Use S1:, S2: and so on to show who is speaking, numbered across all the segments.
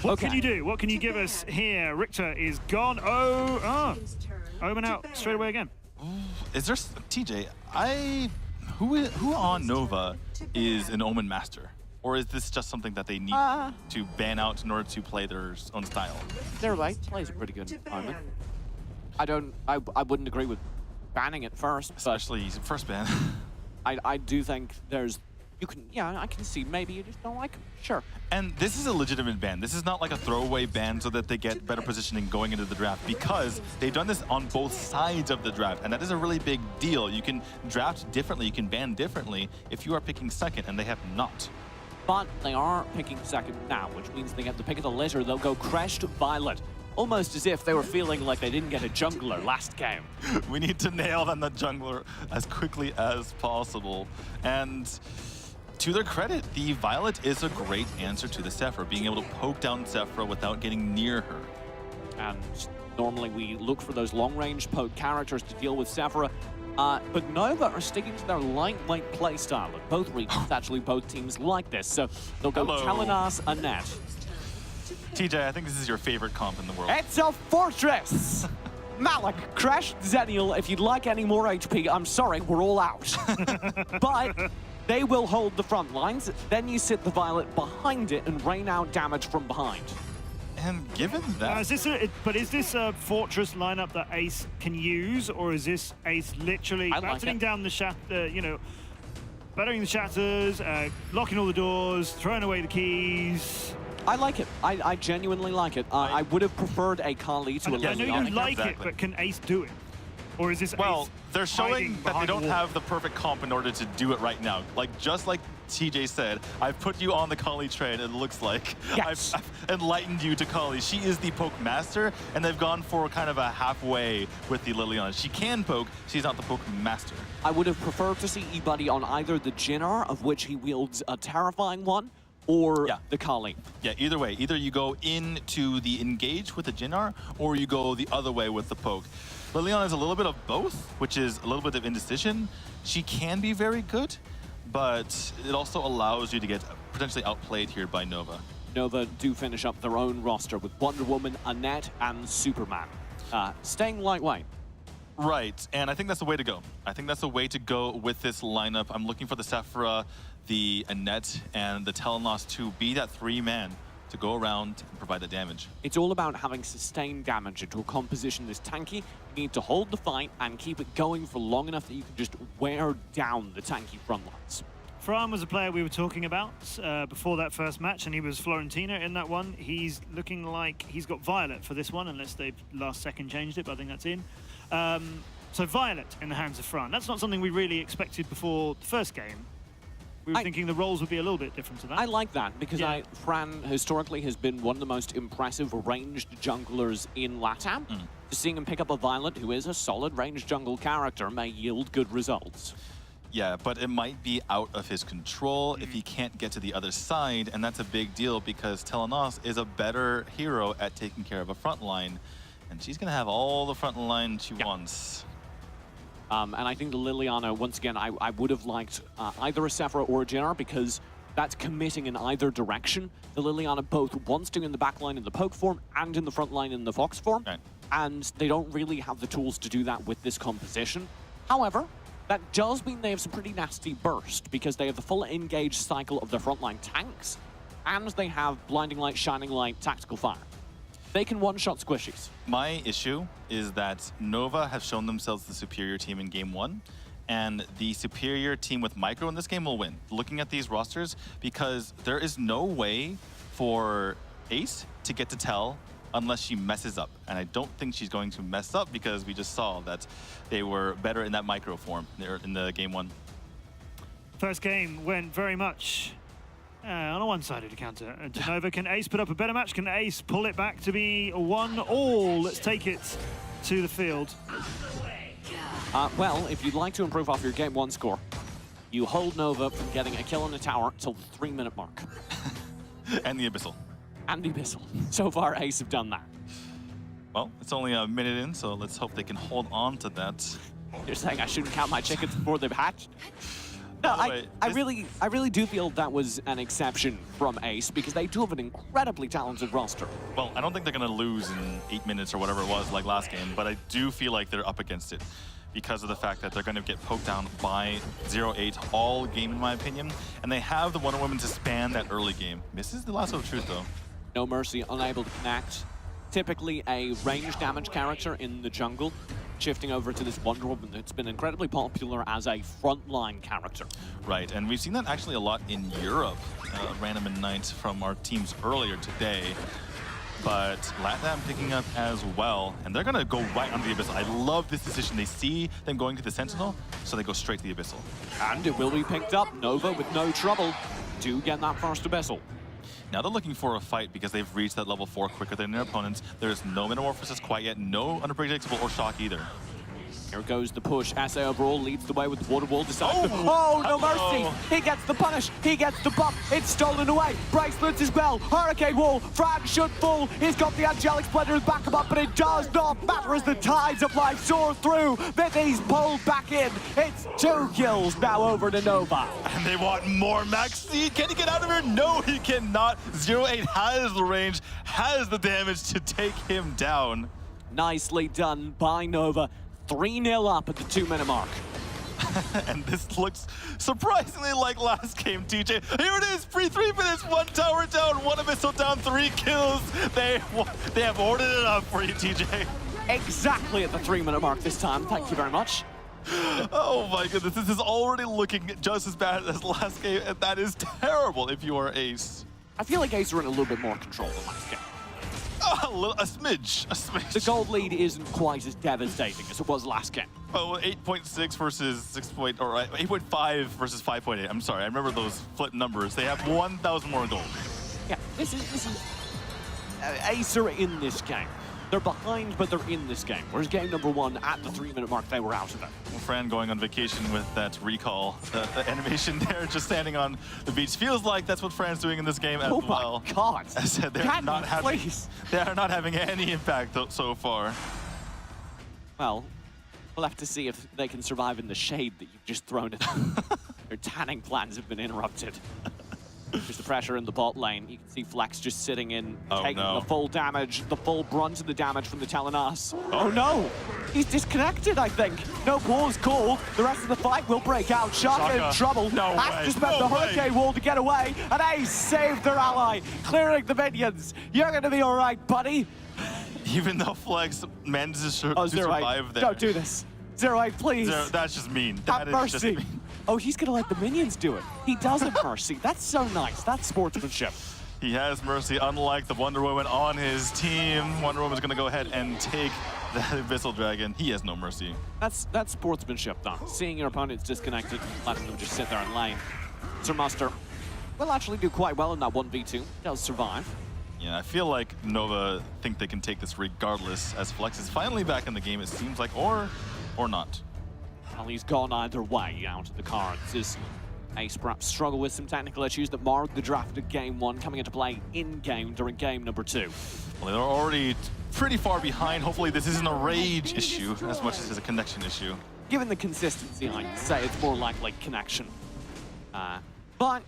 S1: What can you do? What can you give us here? Richter is gone. Omen out straight away again.
S2: Is there TJ? Who on Nova is an Omen master, or is this just something that they need to ban out in order to play their own style?
S3: Their late plays a pretty good Omen. I wouldn't agree with banning it first,
S2: Especially first ban.
S3: I do think there's I can see maybe you just don't like him. Sure.
S2: And this is a legitimate ban. This is not like a throwaway ban so that they get better positioning going into the draft, because they've done this on both sides of the draft, and that is a really big deal. You can draft differently, you can ban differently if you are picking second, and they have not.
S3: But they are picking second now, which means they get the pick of the litter. They'll go Crashed Violet. Almost as if they were feeling like they didn't get a jungler last game.
S2: We need to nail down the jungler as quickly as possible. And to their credit, the Violet is a great answer to the Sephra, being able to poke down Sephra without getting near her. And
S3: normally we look for those long-range poke characters to deal with Sephra, but Nova are sticking to their lightweight playstyle. And both regions, actually both teams like this, so they'll go Telenas Annette.
S2: TJ, I think this is your favorite comp in the world.
S3: It's a fortress! Malik, Crash Zenial, if you'd like any more HP, I'm sorry, we're all out. But they will hold the front lines, then you sit the Violet behind it and rain out damage from behind.
S2: And given that...
S1: is this a Fortress lineup that Ace can use, or is this Ace literally battering down the battering the shatters, locking all the doors, throwing away the keys?
S3: I like it. I genuinely like it. I would have preferred a Kali to a Liliana.
S1: I know you like it, but can Ace do it? Or is this Ace
S2: they're showing that they don't have the perfect comp in order to do it right now. Just like TJ said, I've put you on the Kali train, it looks like.
S3: Yes.
S2: I've enlightened you to Kali. She is the poke master, and they've gone for kind of a halfway with the Liliana. She can poke, she's not the poke master.
S3: I would have preferred to see eBuddy on either the Jinnar, of which he wields a terrifying one, or the Kali.
S2: Yeah, either way. Either you go into the engage with the Jinnar, or you go the other way with the poke. Liliana is a little bit of both, which is a little bit of indecision. She can be very good, but it also allows you to get potentially outplayed here by Nova.
S3: Nova do finish up their own roster with Wonder Woman, Annette, and Superman. Staying lightweight.
S2: Right, and I think that's the way to go. I think that's the way to go with this lineup. I'm looking for the Sephra, the Annette, and the Telenos to be that three-man to go around and provide the damage.
S3: It's all about having sustained damage into a composition this tanky. You need to hold the fight and keep it going for long enough that you can just wear down the tanky front lines.
S1: Fran was a player we were talking about before that first match, and he was Florentina in that one. He's looking like he's got Violet for this one, unless they've last second changed it, but I think that's in. So Violet in the hands of Fran. That's not something we really expected before the first game. We were thinking the roles would be a little bit different to that.
S3: I like that, because Fran historically has been one of the most impressive ranged junglers in LATAM. Just seeing him pick up a Violet, who is a solid ranged jungle character, may yield good results.
S2: Yeah, but it might be out of his control if he can't get to the other side, and that's a big deal because Telenos is a better hero at taking care of a front line, and she's going to have all the front line she wants.
S3: And I think the Liliana, once again, I would have liked either a Sephra or a Jinnar, because that's committing in either direction. The Liliana both wants to in the back line in the poke form and in the front line in the Fox form, and they don't really have the tools to do that with this composition. However, that does mean they have some pretty nasty burst, because they have the full engage cycle of their frontline tanks, and they have Blinding Light, Shining Light, Tactical Fire. They can one-shot squishies.
S2: My issue is that Nova have shown themselves the superior team in Game 1, and the superior team with Micro in this game will win. Looking at these rosters, because there is no way for Ace to get to Tell unless she messes up. And I don't think she's going to mess up, because we just saw that they were better in that Micro form in the Game 1.
S1: First game went very much on a one-sided encounter. Nova, can Ace put up a better match? Can Ace pull it back to be a 1-all? Let's take it to the field.
S3: Well, if you'd like to improve off your Game 1 score, you hold Nova from getting a kill in the tower till the 3-minute mark.
S2: And the Abyssal.
S3: And the Abyssal. So far, Ace have done that.
S2: Well, it's only a minute in, so let's hope they can hold on to that.
S3: You're saying I shouldn't count my chickens before they've hatched? No,
S2: By the way,
S3: I really do feel that was an exception from Ace because they do have an incredibly talented roster.
S2: Well, I don't think they're going to lose in 8 minutes or whatever it was like last game, but I do feel like they're up against it because of the fact that they're going to get poked down by 0-8 all game, in my opinion, and they have the Wonder Woman to span that early game. Misses the lasso of truth, though.
S3: No Mercy, unable to connect. Typically a range damage character in the jungle, shifting over to this Wonder Woman that's been incredibly popular as a frontline character.
S2: Right, and we've seen that actually a lot in Europe, random and night from our teams earlier today. But LATAM picking up as well, and they're gonna go right under the Abyssal. I love this decision. They see them going to the Sentinel, so they go straight to the Abyssal.
S3: And it will be picked up. Nova with no trouble to get that first Abyssal.
S2: Now they're looking for a fight because they've reached that level 4 quicker than their opponents. There's no Metamorphosis quite yet, no Unpredictable or Shock either.
S3: Here goes the push. SA overall leads the way with the Water Wall. Decides
S2: Oh,
S3: no mercy! He gets the punish. He gets the buff. It's stolen away. Bracelets as well. Hurricane Wall. Frag should fall. He's got the Angelic Splendor to back him up, but it does not matter as the tides of life soar through. Vithi's pulled back in. It's 2 kills now over to Nova.
S2: And they want more Maxi. Can he get out of here? No, he cannot. 0-8 has the range, has the damage to take him down.
S3: Nicely done by Nova. 3-0 up at the 2-minute mark.
S2: And this looks surprisingly like last game, TJ. Here it is, pre 3 minutes, 1 tower down, 1 Abyssal down, 3 kills. They have ordered it up for you, TJ.
S3: Exactly at the 3-minute mark this time. Thank you very much.
S2: Oh my goodness, this is already looking just as bad as last game, and that is terrible if you are Ace.
S3: I feel like Ace are in a little bit more control than last game.
S2: A smidge.
S3: The gold lead isn't quite as devastating as it was last game.
S2: Oh, 8.6 versus 8.5 versus 5.8. I'm sorry, I remember those flip numbers. They have 1,000 more gold.
S3: Yeah, this is Ace are in this game. They're behind, but they're in this game. Whereas game number 1, at the 3-minute mark, they were out of it.
S2: Well, Fran going on vacation with that recall, the animation there, just standing on the beach. Feels like that's what Fran's doing in this game as well.
S3: Oh my God.
S2: I said they are not having any impact so far.
S3: Well, we'll have to see if they can survive in the shade that you've just thrown at them. Their tanning plans have been interrupted. There's the pressure in the bot lane. You can see Flex just sitting in, taking the full damage, the full brunt of the damage from the Telenas. Oh no! He's disconnected, I think. No pause called. The rest of the fight will break out. Shaka in trouble. Has to spend the Hurricane Wall to get away. And Ace saved their ally, clearing the minions. You're gonna be all right, buddy.
S2: Even though Flex manages to survive there.
S3: Don't do this. 0-8, please.
S2: That's just mean.
S3: Have mercy. Oh, he's gonna let the minions do it. He does have mercy. That's so nice. That's sportsmanship.
S2: He has mercy, unlike the Wonder Woman on his team. Wonder Woman's gonna go ahead and take the Abyssal Dragon. He has no mercy.
S3: That's sportsmanship, though. Seeing your opponents disconnected, letting them just sit there in lane. Sir Muster will actually do quite well in that 1v2. Does survive.
S2: Yeah, I feel like Nova think they can take this regardless, as Flex is finally back in the game, it seems like, or not.
S3: Well, he's gone either way out of the cards. As Ace perhaps struggle with some technical issues that marred the draft of game 1 coming into play in-game during game number 2.
S2: Well, they're already pretty far behind. Hopefully this isn't a rage issue as much as it is a connection issue.
S3: Given the consistency, I'd say it's more likely connection. But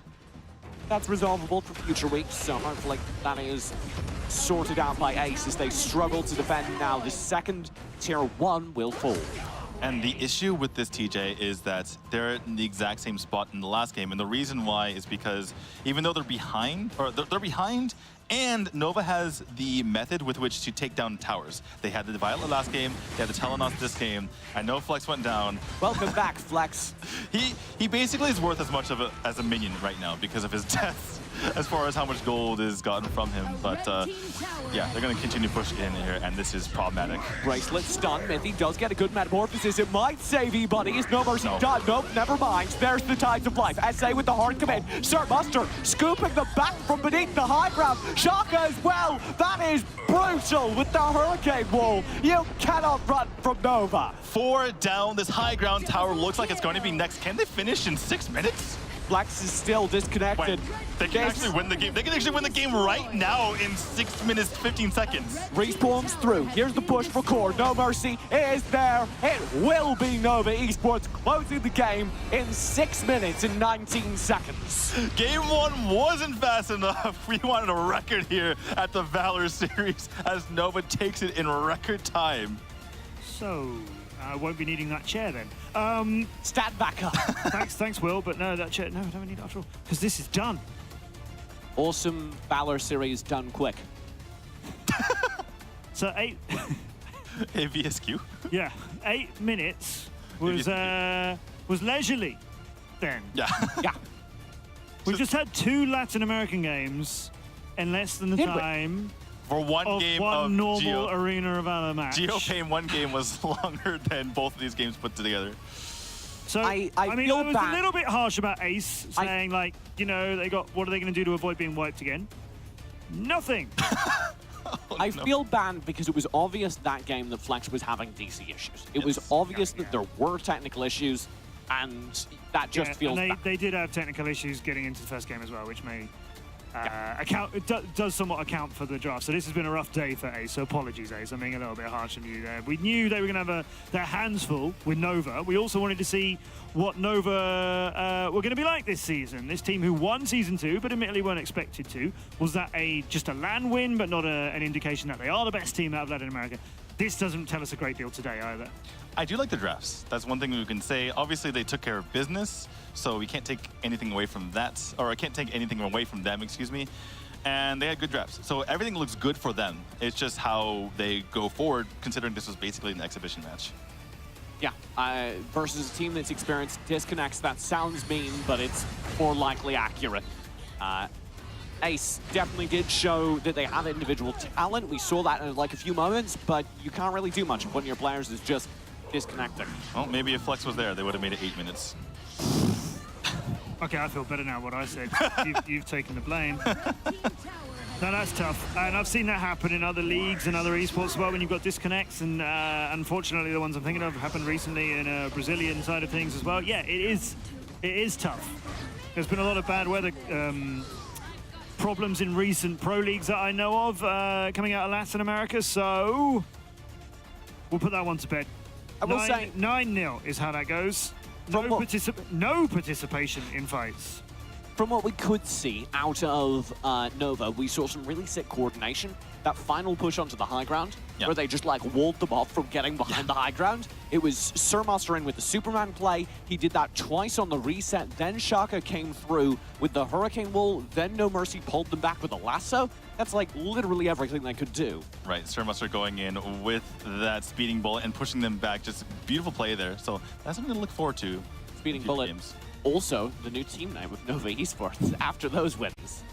S3: that's resolvable for future weeks, so hopefully that is sorted out by Ace as they struggle to defend now. The second tier 1 will fall.
S2: And the issue with this, TJ, is that they're in the exact same spot in the last game. And the reason why is because even though they're behind, and Nova has the method with which to take down towers. They had the Violet last game, they had the Telenos this game. I know Flex went down.
S3: Welcome back, Flex.
S2: He basically is worth as much as a minion right now because of his deaths, as far as how much gold is gotten from him. But yeah, they're going to continue pushing in here, and this is problematic.
S3: Bracelet stun. Mythy does get a good metamorphosis. It might save E-Buddy. Is no mercy done. Nope, never mind. There's the tides of life. SA with the hard commit. Sir Muster scooping them back from beneath the high ground. Shaka as well. That is brutal with the Hurricane Wall. You cannot run from Nova.
S2: 4 down. This high ground tower looks like it's going to be next. Can they finish in 6 minutes?
S3: Flex is still disconnected.
S2: Wait, they can actually win the game. They can actually win the game right now in 6 minutes, 15 seconds.
S3: Respawns through. Here's the push for Core. No Mercy is there. It will be Nova Esports closing the game in 6 minutes and 19 seconds.
S2: Game 1 wasn't fast enough. We wanted a record here at the Valor series as Nova takes it in record time.
S1: So, I won't be needing that chair then.
S3: Stat back up.
S1: Thanks, Will, but no, that chair, no, I don't need it after all, because this is done.
S3: Awesome Valor series done quick.
S1: So
S2: AVSQ.
S1: yeah, 8 minutes was leisurely then.
S2: Yeah.
S3: Yeah.
S1: We've just had 2 Latin American games in less than the
S3: Did we?
S1: time
S2: For one
S1: of
S2: game
S1: one
S2: of
S1: normal Arena of Valor match.
S2: GeoPay in one game was longer than both of these games put together.
S1: So,
S3: I
S1: mean,
S3: feel
S1: I was
S3: bad.
S1: a little bit harsh about Ace, saying like, you know, what are they going to do to avoid being wiped again? Nothing.
S3: I feel bad because it was obvious that game that Flex was having DC issues. It was obvious that there were technical issues, and that just feels
S1: and
S3: bad.
S1: they did have technical issues getting into the first game as well, which may does somewhat account for the draft. So this has been a rough day for Ace, so apologies, Ace. I'm being a little bit harsh on you there. We knew they were going to have their hands full with Nova. We also wanted to see what Nova were going to be like this season. This team who won Season 2, but admittedly weren't expected to. Was that just a LAN win, but not an indication that they are the best team out of Latin America? This doesn't tell us a great deal today either.
S2: I do like the drafts. That's one thing we can say. Obviously, they took care of business, so we can't take anything away from that, or I can't take anything away from them, excuse me. And they had good drafts. So everything looks good for them. It's just how they go forward, considering this was basically an exhibition match.
S3: Yeah, versus a team that's experienced disconnects. That sounds mean, but it's more likely accurate. Ace definitely did show that they have individual talent. We saw that in like a few moments, but you can't really do much if one of your players is just disconnecting.
S2: Well, maybe if Flex was there, they would have made it 8 minutes.
S1: Okay, I feel better now what I said. You've taken the blame. No, that's tough. And I've seen that happen in other leagues and other esports as well when you've got disconnects. And unfortunately, the ones I'm thinking of happened recently in a Brazilian side of things as well. Yeah, it is tough. There's been a lot of bad weather problems in recent pro leagues that I know of coming out of Latin America. So we'll put that one to bed.
S3: I will say
S1: 9-0 is how that goes. No participation in fights.
S3: From what we could see out of Nova, we saw some really sick coordination. That final push onto the high ground, where they just like walled them off from getting behind the high ground. It was Surmaster in with the Superman play. He did that twice on the reset. Then Shaka came through with the Hurricane Wall. Then No Mercy pulled them back with a lasso. That's like literally everything they could do.
S2: Right, Surmaster going in with that speeding bullet and pushing them back. Just beautiful play there. So that's something to look forward to.
S3: Speeding bullet. Also, the new team name with Nova Esports after those wins.